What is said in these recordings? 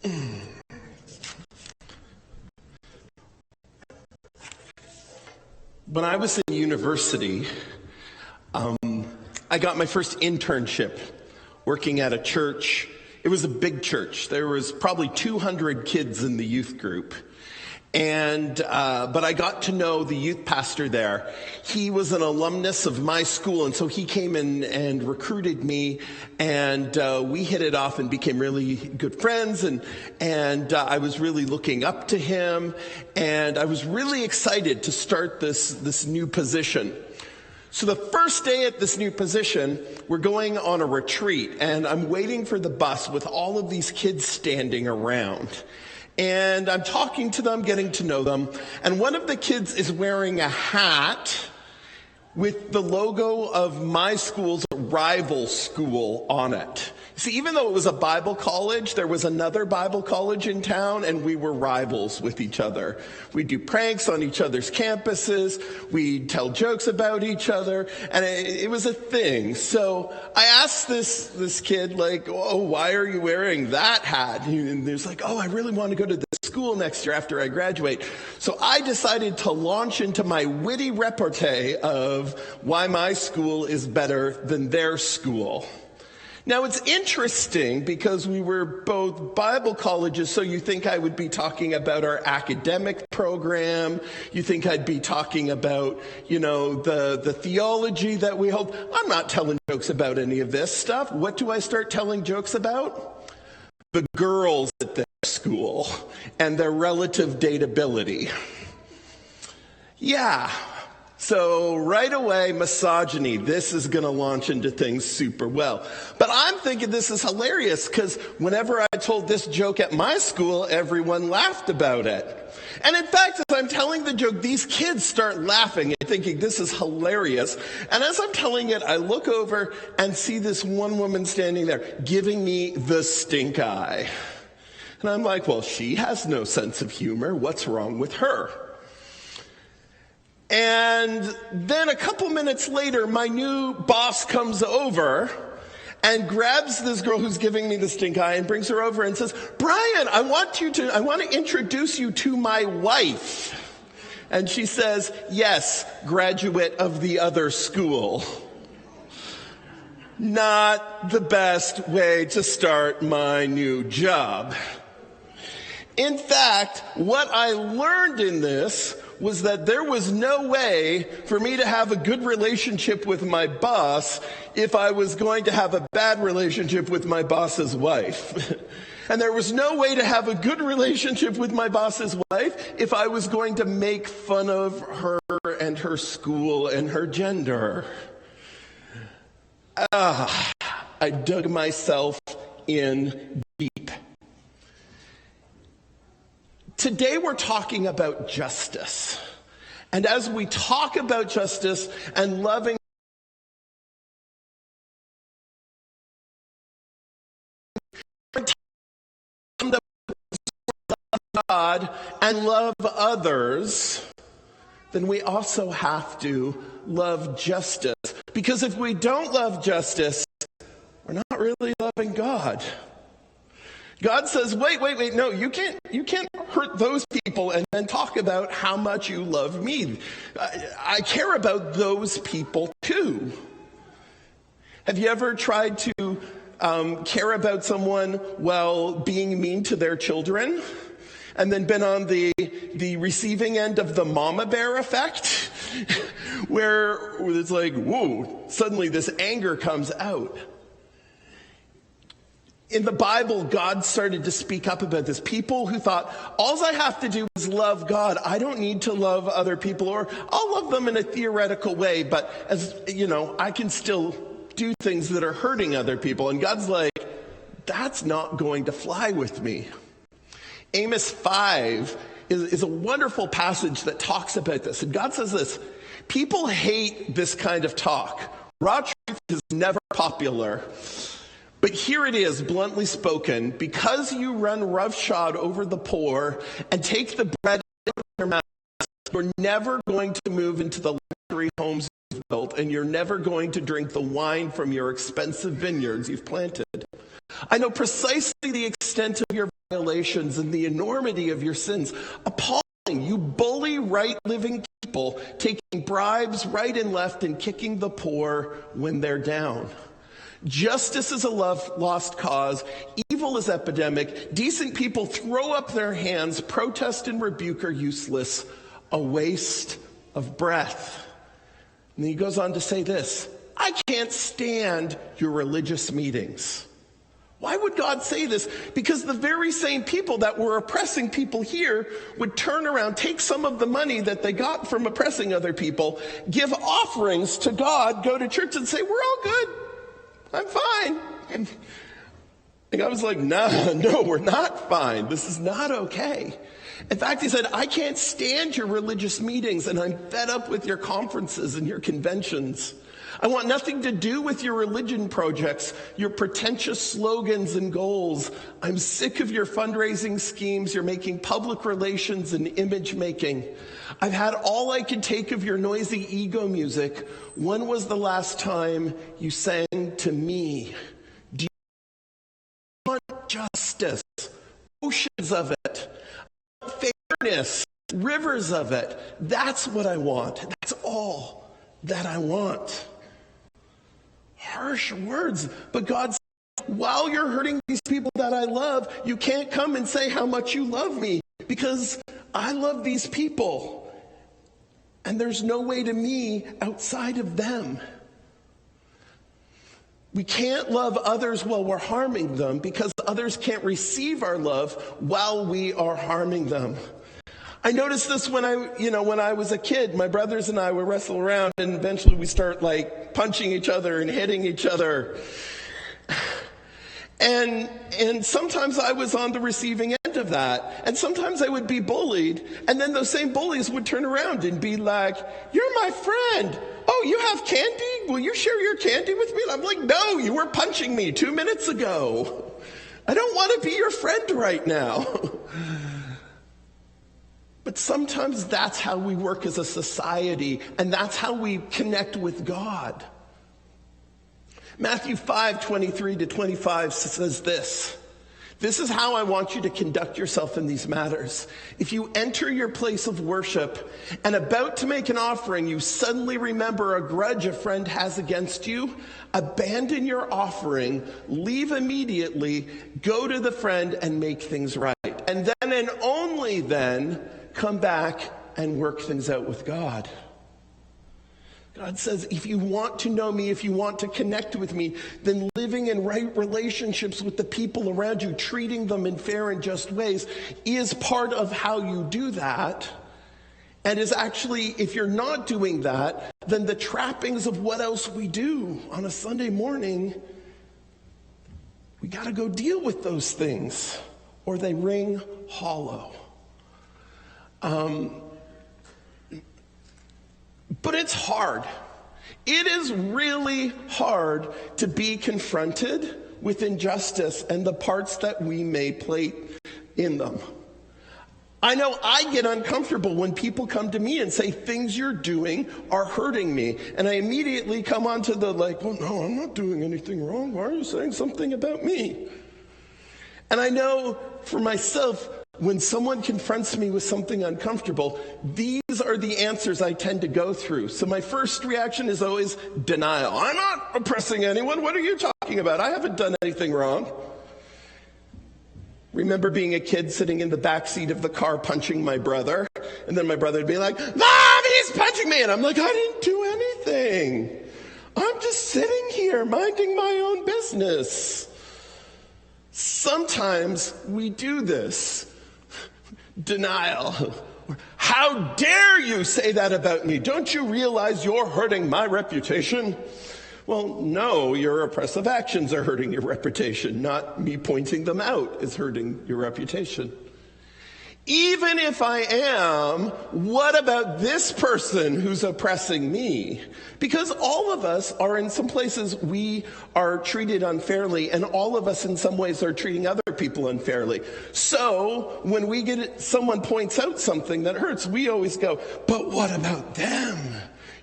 When I was in university, I got my first internship working at a church. It was a big church. There was probably 200 kids in the youth group. But I got to know the youth pastor there. He was an alumnus of my school, and so he came in and recruited me, and we hit it off and became really good friends, and I was really looking up to him, and I was really excited to start this new position. So the first day at this new position, we're going on a retreat, and I'm waiting for the bus with all of these kids standing around. And I'm talking to them, getting to know them, and one of the kids is wearing a hat with the logo of my school's rival school on it. See, even though it was a Bible college, there was another Bible college in town, and we were rivals with each other. We'd do pranks on each other's campuses, we'd tell jokes about each other, and it was a thing. So I asked this kid, like, oh, why are you wearing that hat? And there's like, oh, I really want to go to this school next year after I graduate. So I decided to launch into my witty repartee of why my school is better than their school. Now, it's interesting because we were both Bible colleges, so you think I would be talking about our academic program. You think I'd be talking about, the theology that we hold. I'm not telling jokes about any of this stuff. What do I start telling jokes about? The girls at their school and their relative dateability. Yeah. So right away, misogyny, this is going to launch into things super well. But I'm thinking this is hilarious because whenever I told this joke at my school, everyone laughed about it. And in fact, as I'm telling the joke, these kids start laughing and thinking this is hilarious. And as I'm telling it, I look over and see this one woman standing there giving me the stink eye. And I'm like, well, she has no sense of humor. What's wrong with her? And then a couple minutes later, my new boss comes over and grabs this girl who's giving me the stink eye and brings her over and says, Brian, I want to introduce you to my wife. And she says, yes, graduate of the other school. Not the best way to start my new job. In fact, what I learned in this was that there was no way for me to have a good relationship with my boss if I was going to have a bad relationship with my boss's wife. And there was no way to have a good relationship with my boss's wife if I was going to make fun of her and her school and her gender. I dug myself in deep. Today we're talking about justice. And as we talk about justice and loving God and love others, then we also have to love justice. Because if we don't love justice, we're not really loving God. God says, wait, no, you can't hurt those people and then talk about how much you love me. I care about those people too. Have you ever tried to care about someone while being mean to their children? And then been on the receiving end of the mama bear effect? where it's like, whoa, suddenly this anger comes out. In the Bible, God started to speak up about this. People who thought, all I have to do is love God. I don't need to love other people, or I'll love them in a theoretical way, but as you know, I can still do things that are hurting other people. And God's like, that's not going to fly with me. Amos 5 is a wonderful passage that talks about this. And God says this, people hate this kind of talk. Raw truth is never popular. But here it is, bluntly spoken, because you run roughshod over the poor and take the bread out of their mouth, you're never going to move into the luxury homes you've built, and you're never going to drink the wine from your expensive vineyards you've planted. I know precisely the extent extent of your violations and the enormity of your sins. Appalling. You bully right living people, taking bribes right and left and kicking the poor when they're down. Justice is a lost cause. Evil is epidemic. Decent people throw up their hands. Protest and rebuke are useless. A waste of breath. And he goes on to say this: I can't stand your religious meetings. Why would God say this? Because the very same people that were oppressing people here would turn around, take some of the money that they got from oppressing other people, give offerings to God, go to church and say, we're all good. I'm fine. And I was like, no, we're not fine. This is not okay. In fact, he said, I can't stand your religious meetings, and I'm fed up with your conferences and your conventions. I want nothing to do with your religion projects, your pretentious slogans and goals. I'm sick of your fundraising schemes, your making public relations and image making. I've had all I could take of your noisy ego music. When was the last time you sang to me? Do you want justice? Oceans of it. Fairness. Rivers of it. That's what I want. That's all that I want. Harsh words, but God says, while you're hurting these people that I love, you can't come and say how much you love me, because I love these people, and there's no way to me outside of them. We can't love others while we're harming them, because others can't receive our love while we are harming them. I noticed this when I was a kid. My brothers and I would wrestle around, and eventually we start punching each other and hitting each other. And sometimes I was on the receiving end of that. And sometimes I would be bullied, and then those same bullies would turn around and be like, you're my friend. Oh, you have candy? Will you share your candy with me? And I'm like, no, you were punching me 2 minutes ago. I don't want to be your friend right now. But sometimes that's how we work as a society, and that's how we connect with God. Matthew 5:23-25 says this: this is how I want you to conduct yourself in these matters. If you enter your place of worship and about to make an offering, you suddenly remember a grudge a friend has against you, abandon your offering, leave immediately, go to the friend and make things right. And then and only then come back and work things out with God. God says, if you want to know me, if you want to connect with me, then living in right relationships with the people around you, treating them in fair and just ways, is part of how you do that. And is actually, if you're not doing that, then the trappings of what else we do on a Sunday morning, we got to go deal with those things, or they ring hollow. But it's hard. It is really hard to be confronted with injustice and the parts that we may play in them. I know I get uncomfortable when people come to me and say things you're doing are hurting me. And I immediately come on to the well, no, I'm not doing anything wrong. Why are you saying something about me? And I know for myself, when someone confronts me with something uncomfortable, these are the answers I tend to go through. So my first reaction is always denial. I'm not oppressing anyone. What are you talking about? I haven't done anything wrong. Remember being a kid sitting in the back seat of the car punching my brother, and then my brother would be like, Mom, he's punching me. And I'm like, I didn't do anything. I'm just sitting here minding my own business. Sometimes we do this. Denial. How dare you say that about me? Don't you realize you're hurting my reputation? Well, no, your oppressive actions are hurting your reputation. Not me pointing them out is hurting your reputation. Even if I am, what about this person who's oppressing me? Because all of us are, in some places, we are treated unfairly, and all of us in some ways are treating other people unfairly. So when someone points out something that hurts, we always go, but what about them?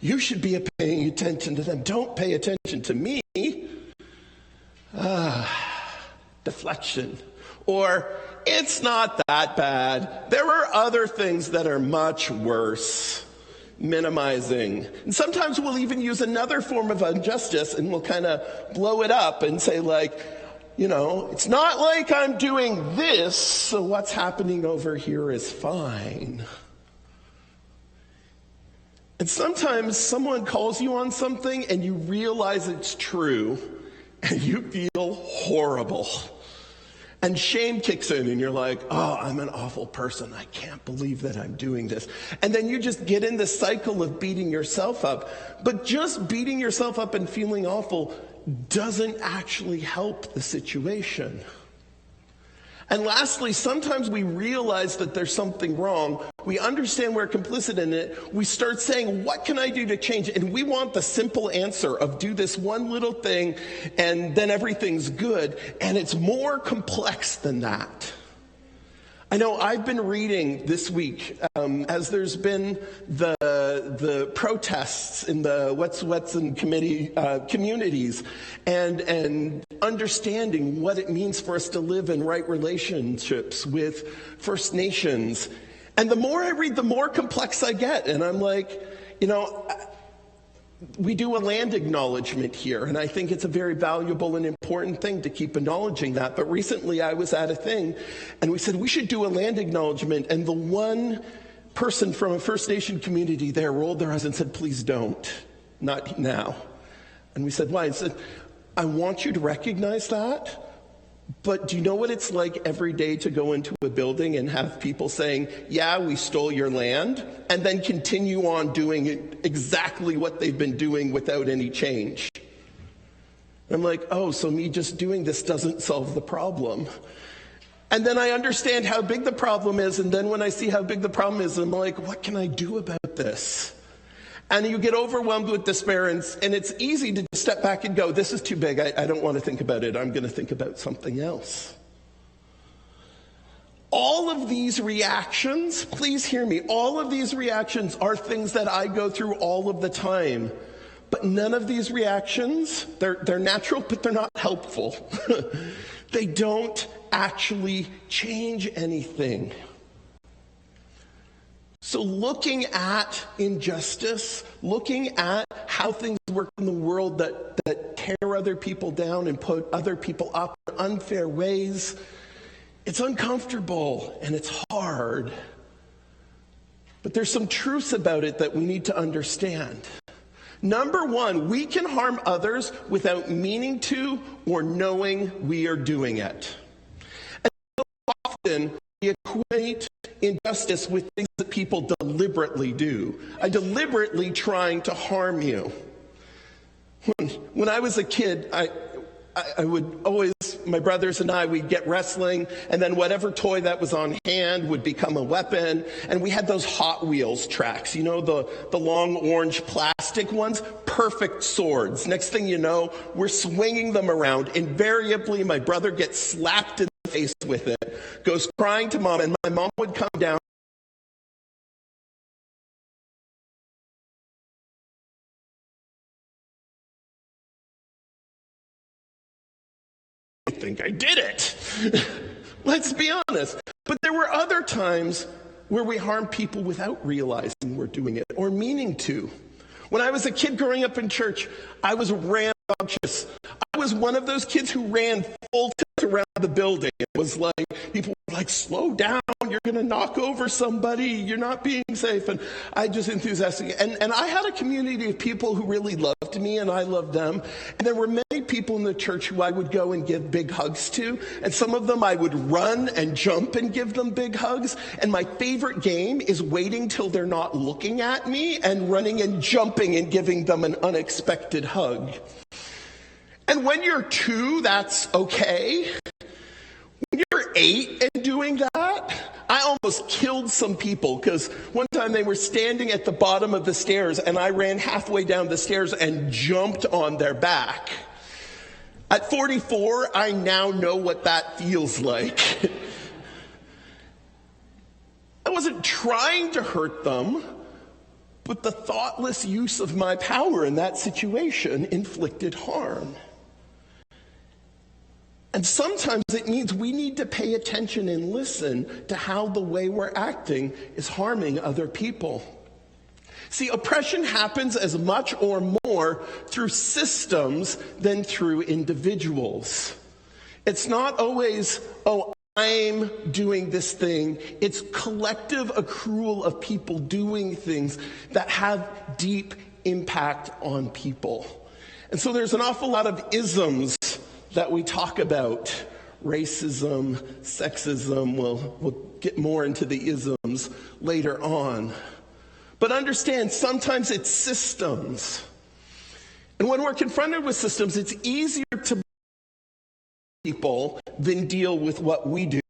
You should be paying attention to them. Don't pay attention to me. Deflection. Or, it's not that bad. There are other things that are much worse. Minimizing. And sometimes we'll even use another form of injustice and we'll kind of blow it up and say like, it's not like I'm doing this, so what's happening over here is fine. And sometimes someone calls you on something and you realize it's true and you feel horrible. And shame kicks in and you're like, oh, I'm an awful person. I can't believe that I'm doing this. And then you just get in this cycle of beating yourself up. But just beating yourself up and feeling awful doesn't actually help the situation. And lastly, sometimes we realize that there's something wrong. We understand we're complicit in it. We start saying, what can I do to change it? And we want the simple answer of do this one little thing and then everything's good. And it's more complex than that. I know I've been reading this week as there's been the protests in the What's in communities and understanding what it means for us to live in right relationships with First Nations. And the more I read, the more complex I get. And I'm like, we do a land acknowledgement here, and I think it's a very valuable and important thing to keep acknowledging that. But recently I was at a thing, and we said we should do a land acknowledgement, and the one person from a First Nation community there rolled their eyes and said, please don't, not now. And we said, why? He said, I want you to recognize that, but do you know what it's like every day to go into a building and have people saying, yeah, we stole your land, and then continue on doing exactly what they've been doing without any change? And I'm like, oh, so me just doing this doesn't solve the problem. And then I understand how big the problem is, and then when I see how big the problem is, I'm like, what can I do about this? And you get overwhelmed with despair, and it's easy to step back and go, this is too big, I don't want to think about it, I'm going to think about something else. All of these reactions, please hear me, all of these reactions are things that I go through all of the time. But none of these reactions, they're natural, but they're not helpful. They don't actually change anything. So looking at injustice, looking at how things work in the world that tear other people down and put other people up in unfair ways, it's uncomfortable and it's hard. But there's some truths about it that we need to understand. Number one, we can harm others without meaning to or knowing we are doing it. And so often we equate injustice with things that people deliberately do. I'm deliberately trying to harm you. When I was a kid, I would always, my brothers and I, we'd get wrestling, and then whatever toy that was on hand would become a weapon. And we had those Hot Wheels tracks, the long orange plastic ones, perfect swords. Next thing you know, we're swinging them around. Invariably, my brother gets slapped in the face with it, goes crying to mom, and my mom would come down. I think I did it. Let's be honest. But there were other times where we harm people without realizing we're doing it or meaning to. When I was a kid growing up in church, I was rambunctious. I was one of those kids who ran full tilt around the building. It was like, people were like, slow down, you're going to knock over somebody, you're not being safe. And I just enthusiastic. And I had a community of people who really loved me and I loved them. And there were many people in the church who I would go and give big hugs to. And some of them I would run and jump and give them big hugs. And my favorite game is waiting till they're not looking at me and running and jumping and giving them an unexpected hug. And when you're 2, that's okay. When you're 8 and doing that, I almost killed some people because one time they were standing at the bottom of the stairs and I ran halfway down the stairs and jumped on their back. At 44, I now know what that feels like. I wasn't trying to hurt them, but the thoughtless use of my power in that situation inflicted harm. And sometimes it means we need to pay attention and listen to how the way we're acting is harming other people. See, oppression happens as much or more through systems than through individuals. It's not always, oh, I'm doing this thing. It's collective accrual of people doing things that have deep impact on people. And so there's an awful lot of isms that we talk about. Racism, sexism, we'll get more into the isms later on. But understand, sometimes it's systems. And when we're confronted with systems, it's easier to people than deal with what we do.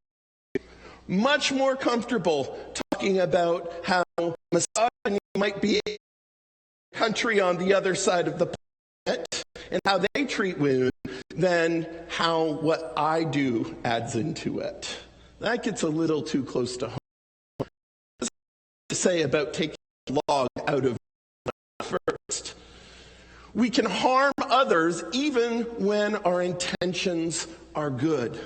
Much more comfortable talking about how misogyny might be a country on the other side of the planet and how they treat women than how what I do adds into it. That gets a little too close to home. To say about taking the log out of first. We can harm others even when our intentions are good.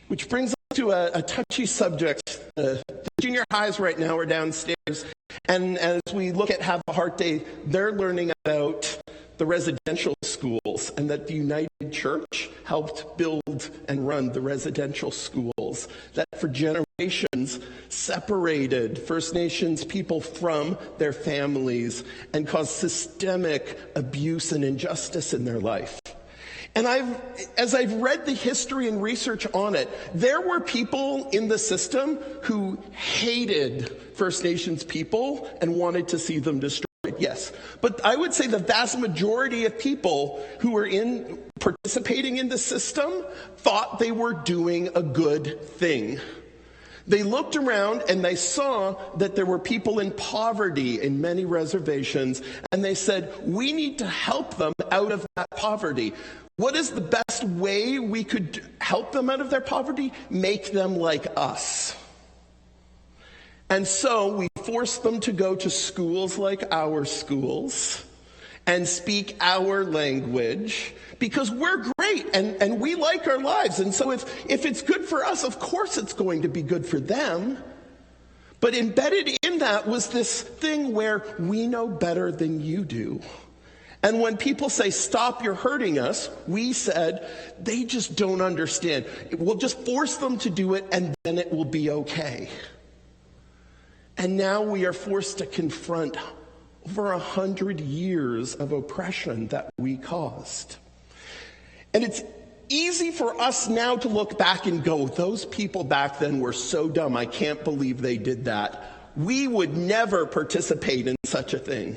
Which brings us to a touchy subject. The junior highs right now are downstairs, and as we look at Have a Heart Day, they're learning about the residential schools and that the United Church helped build and run the residential schools that for generations separated First Nations people from their families and caused systemic abuse and injustice in their life. And as I've read the history and research on it, there were people in the system who hated First Nations people and wanted to see them destroyed. Yes, but I would say the vast majority of people who were participating in the system thought they were doing a good thing. They looked around and they saw that there were people in poverty in many reservations, and they said, we need to help them out of that poverty. What is the best way we could help them out of their poverty? Make them like us. And so we forced them to go to schools like our schools and speak our language because we're great and we like our lives. And so if it's good for us, of course it's going to be good for them. But embedded in that was this thing where we know better than you do. And when people say, stop, you're hurting us, we said, they just don't understand. We'll just force them to do it and then it will be okay. And now we are forced to confront over 100 years of oppression that we caused. And it's easy for us now to look back and go, those people back then were so dumb, I can't believe they did that. We would never participate in such a thing.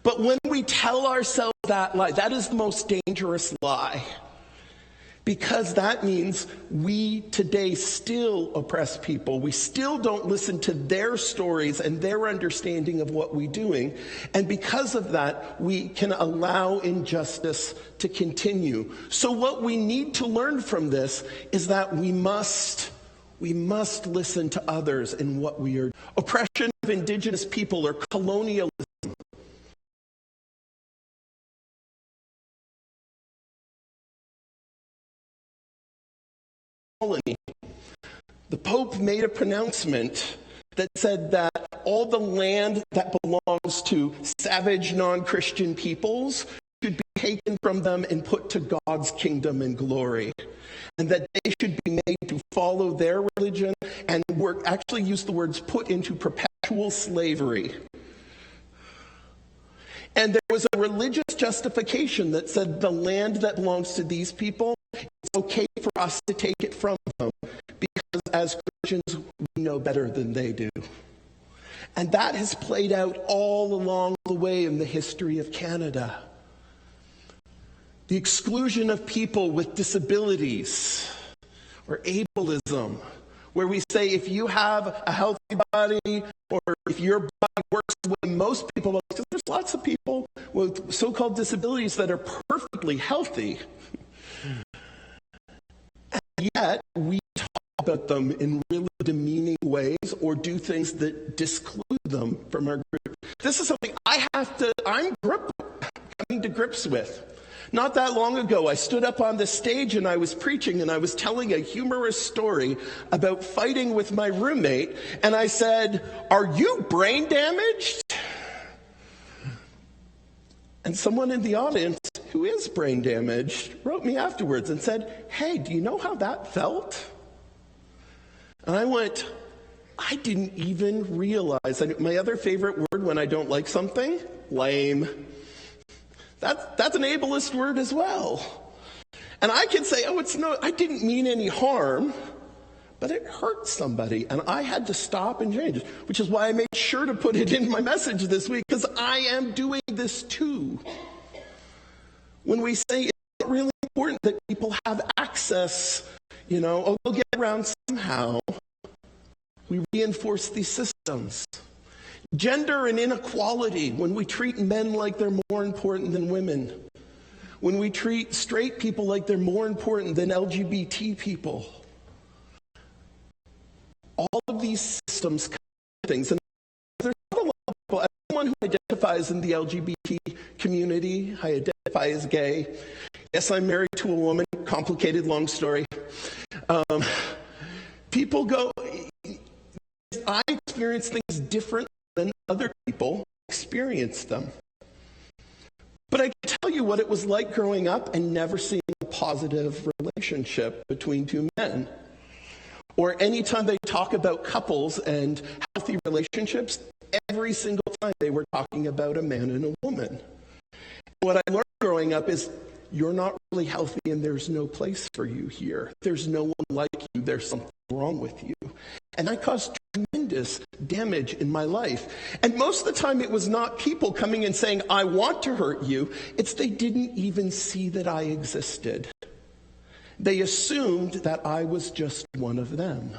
But when we tell ourselves that lie, that is the most dangerous lie. Because that means we today still oppress people. We still don't listen to their stories and their understanding of what we're doing. And because of that, we can allow injustice to continue. So what we need to learn from this is that we must listen to others in what we are. Oppression of indigenous people or colonialism. The Pope made a pronouncement that said that all the land that belongs to savage non-Christian peoples should be taken from them and put to God's kingdom and glory. And that they should be made to follow their religion and actually use the words put into perpetual slavery. And there was a religious justification that said the land that belongs to these people, it's okay for us to take it from them because as Christians, we know better than they do. And that has played out all along the way in the history of Canada. The exclusion of people with disabilities or ableism, where we say if you have a healthy body or if your body works the way most people, because there's lots of people with so-called disabilities that are perfectly healthy. And yet we talk about them in really demeaning ways or do things that disclude them from our group. This is something I'm coming to grips with. Not that long ago, I stood up on the stage and I was preaching and I was telling a humorous story about fighting with my roommate. And I said, "Are you brain damaged?" And someone in the audience who is brain damaged wrote me afterwards and said, "Hey, do you know how that felt?" And I went, "I didn't even realize." My other favorite word when I don't like something, lame. That's an ableist word as well. And I can say, I didn't mean any harm, but it hurt somebody. And I had to stop and change it, which is why I made sure to put it in my message this week, because I am doing this too. When we say it's really important that people have access, they'll get around somehow, we reinforce these systems. Gender and inequality, when we treat men like they're more important than women. When we treat straight people like they're more important than LGBT people. All of these systems cover things. And there's not a lot of people. As someone who identifies in the LGBT community, I identify as gay. Yes, I'm married to a woman. Complicated, long story. People go, I experience things different than other people experience them. But I can tell you what it was like growing up and never seeing a positive relationship between two men. Or anytime they talk about couples and healthy relationships, every single time they were talking about a man and a woman. What I learned growing up is you're not really healthy and there's no place for you here. There's no one like you. There's something wrong with you. And that caused tremendous damage in my life. And most of the time it was not people coming and saying, "I want to hurt you." It's they didn't even see that I existed. They assumed that I was just one of them.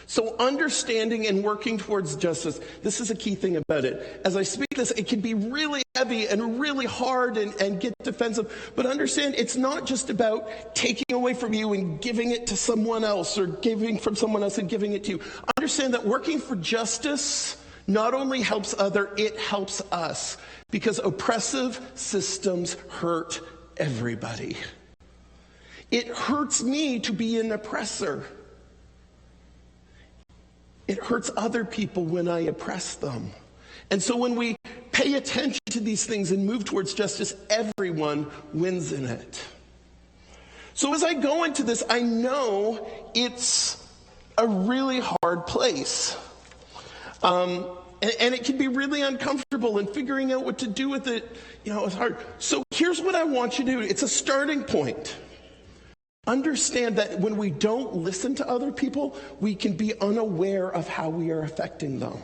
So understanding and working towards justice, this is a key thing about it. As I speak this, it can be really heavy and really hard and get defensive. But understand, it's not just about taking away from you and giving it to someone else, or giving from someone else and giving it to you. Understand that working for justice not only helps it helps us. Because oppressive systems hurt everybody. It hurts me to be an oppressor. It hurts other people when I oppress them. And so when we pay attention to these things and move towards justice, everyone wins in it. So as I go into this, I know it's a really hard place. And it can be really uncomfortable, and figuring out what to do with it, it's hard. So here's what I want you to do. It's a starting point. Understand that when we don't listen to other people, we can be unaware of how we are affecting them.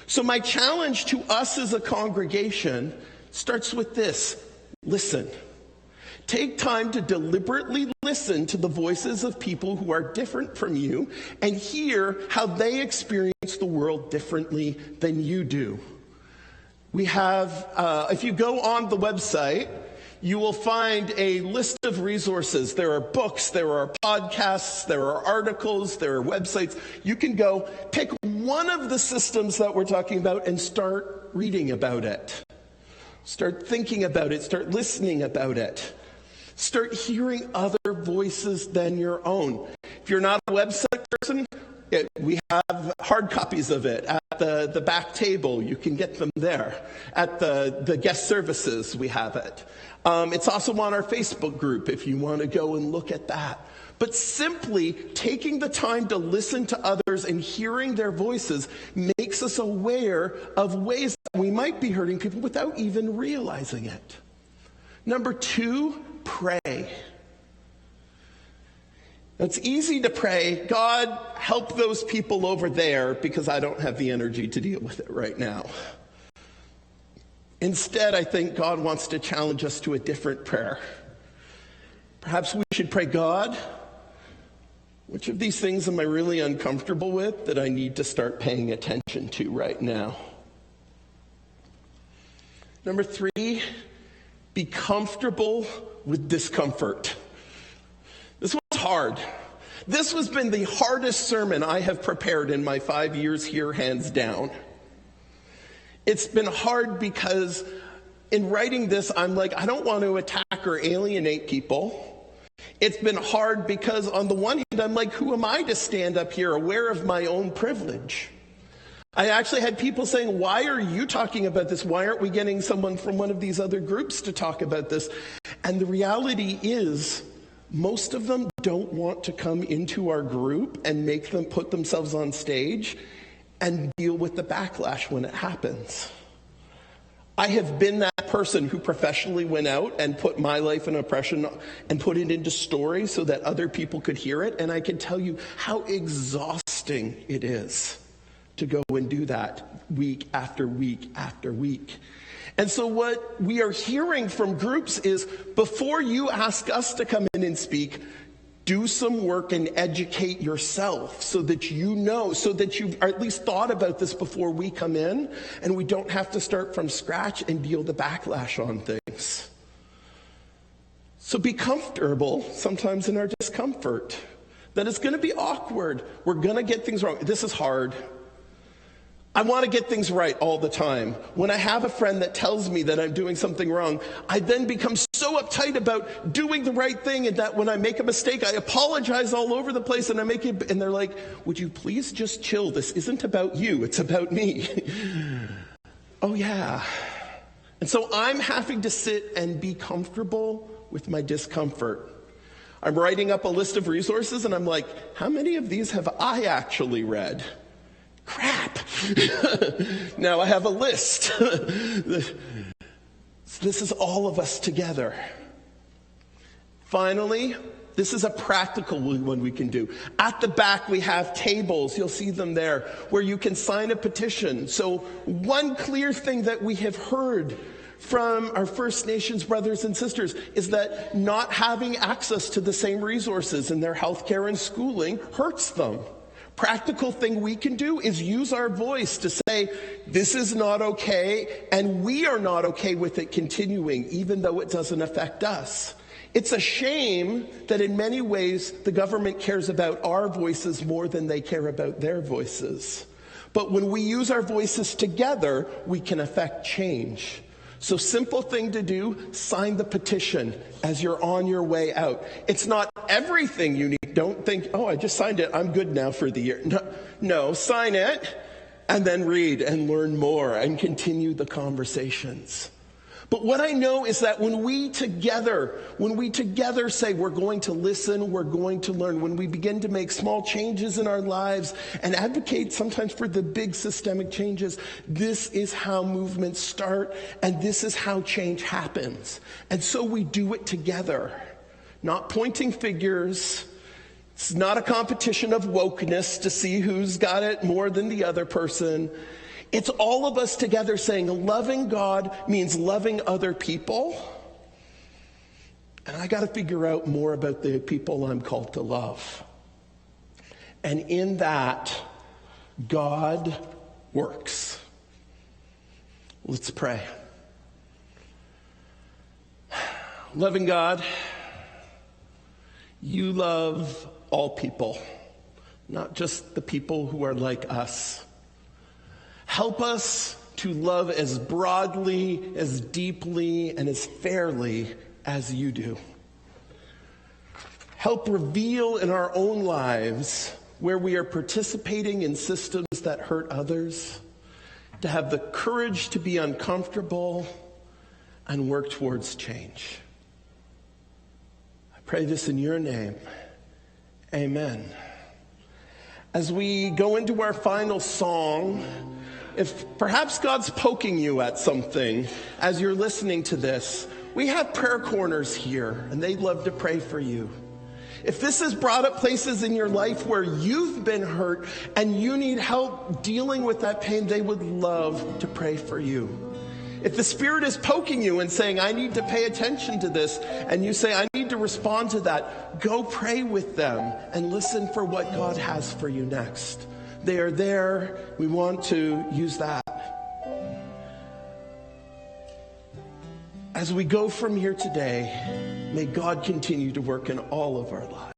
So my challenge to us as a congregation starts with this: listen. Take time to deliberately listen to the voices of people who are different from you and hear how they experience the world differently than you do. We have, if you go on the website, you will find a list of resources. There are books, there are podcasts, there are articles, there are websites. You can go pick one of the systems that we're talking about and start reading about it. Start thinking about it, start listening about it. Start hearing other voices than your own. If you're not a website person, we have hard copies of it at the back table. You can get them there. At the guest services, we have it. It's also on our Facebook group if you want to go and look at that. But simply taking the time to listen to others and hearing their voices makes us aware of ways that we might be hurting people without even realizing it. Number 2, pray. It's easy to pray, "God, help those people over there," because I don't have the energy to deal with it right now. Instead, I think God wants to challenge us to a different prayer. Perhaps we should pray, "God, which of these things am I really uncomfortable with that I need to start paying attention to right now?" Number 3, be comfortable with discomfort. This one's hard. This has been the hardest sermon I have prepared in my 5 years here, hands down. It's been hard because in writing this, I'm like, I don't want to attack or alienate people. It's been hard because on the one hand, I'm like, who am I to stand up here aware of my own privilege? I actually had people saying, why are you talking about this? Why aren't we getting someone from one of these other groups to talk about this? And the reality is, most of them don't want to come into our group and make them put themselves on stage and deal with the backlash when it happens. I have been that person who professionally went out and put my life and oppression and put it into story so that other people could hear it. And I can tell you how exhausting it is to go and do that week after week after week. And so what we are hearing from groups is, before you ask us to come in and speak, do some work and educate yourself so that you know, so that you've at least thought about this before we come in, and we don't have to start from scratch and deal the backlash on things. So be comfortable sometimes in our discomfort, that it's going to be awkward. We're going to get things wrong. This is hard. I want to get things right all the time. When I have a friend that tells me that I'm doing something wrong, I then become so uptight about doing the right thing, and that when I make a mistake, I apologize all over the place, and and they're like, would you please just chill? This isn't about you, it's about me. Oh yeah. And so I'm having to sit and be comfortable with my discomfort. I'm writing up a list of resources, and I'm like, how many of these have I actually read? Crap. Now I have a list. This is all of us together. Finally, this is a practical one we can do. At the back we have tables, you'll see them there, where you can sign a petition. So one clear thing that we have heard from our First Nations brothers and sisters is that not having access to the same resources in their healthcare and schooling hurts them. Practical thing we can do is use our voice to say, this is not okay, and we are not okay with it continuing, even though it doesn't affect us. It's a shame that in many ways the government cares about our voices more than they care about their voices. But when we use our voices together, we can affect change. So simple thing to do, sign the petition as you're on your way out. It's not everything you need. Don't think, oh, I just signed it, I'm good now for the year. No, sign it and then read and learn more and continue the conversations. But what I know is that when we together say we're going to listen, we're going to learn, when we begin to make small changes in our lives and advocate sometimes for the big systemic changes, this is how movements start, and this is how change happens. And so we do it together, not pointing fingers. It's not a competition of wokeness to see who's got it more than the other person. It's all of us together saying loving God means loving other people. And I got to figure out more about the people I'm called to love. And in that, God works. Let's pray. Loving God, you love all people, not just the people who are like us. Help us to love as broadly, as deeply, and as fairly as you do. Help reveal in our own lives where we are participating in systems that hurt others, to have the courage to be uncomfortable and work towards change. I pray this in your name. Amen. As we go into our final song, if perhaps God's poking you at something as you're listening to this, we have prayer corners here, and they'd love to pray for you. If this has brought up places in your life where you've been hurt and you need help dealing with that pain, they would love to pray for you. If the Spirit is poking you and saying, I need to pay attention to this, and you say, I need to respond to that, go pray with them and listen for what God has for you next. They are there. We want to use that. As we go from here today, may God continue to work in all of our lives.